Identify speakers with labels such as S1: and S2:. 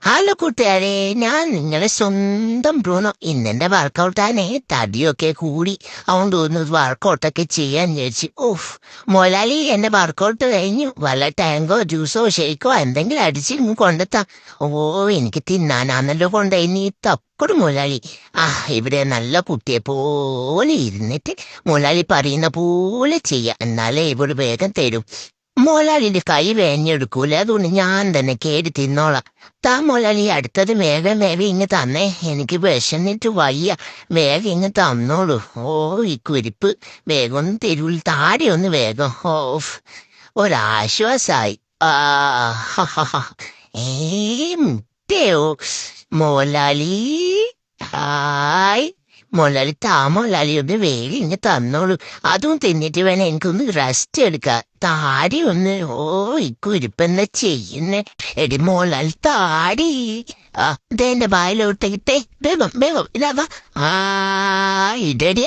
S1: Hello കൂട്ടുകാരെ, ഞാൻ നിങ്ങളെ സ്വന്തം ബ്രൂണോ. ഇന്നെന്റെ വർക്കൗട്ടാണേ. തടിയൊക്കെ കൂടി, അതുകൊണ്ട് ഒന്ന് വർക്കൗട്ടൊക്കെ ചെയ്യാൻ വിചാരിച്ചു. മൊലാലി എന്റെ വർക്കൗട്ട് കഴിഞ്ഞു. വല്ല ടാങ്കോ ജ്യൂസോ ഷേക്കോ എന്തെങ്കിലും അടിച്ച് ഇങ്ങ് കൊണ്ടെത്താം. എനിക്ക് തിന്നാനാന്നല്ലോ കൊണ്ടുപോയി നീ തക്കട് മൊലാലി. ഇവിടെ നല്ല കുട്ടിയെ പോലെ ഇരുന്നിട്ട് മൊലാലി പറയുന്ന പോലെ ചെയ്യാം. എന്നാലേ ഇവിടെ വേഗം തരും. മോലാലിന്റെ കൈ വേഞ്ഞെടുക്കൂല, അതുകൊണ്ട് ഞാൻ തന്നെ കേടി തിന്നോളാം. താ മോലാലി, അടുത്തത് വേഗം വേഗം ഇങ്ങ് തന്നേ. എനിക്ക് വിശന്നിട്ട് വയ്യ. വേഗം ഇങ്ങ് തന്നോളൂ. ഈ കുരിപ്പ് വേഗം ഒന്ന് തരൂൽ. താടി ഒന്ന് വേഗം. ഒരാശ്വാസായി. ആ മുട്ടയോ മോലാലി? ഹായ് മൊലാലി, മോലാലി ഒന്ന് വേഗം ഇങ്ങ് തന്നോളൂ. അതും തിന്നിട്ട് വേണം എനിക്കൊന്ന് റെസ്റ്റ് എടുക്കാം. താടി ഒന്ന് ഈ കുരിപ്പെന്നാ ചെയ്യുന്നേ. എടി മോലാലി, താടി ഇതെന്റെ വായിലോട്ട് ഇട്ടേ. വേഗം വേഗം ഇതാ. ഇടടി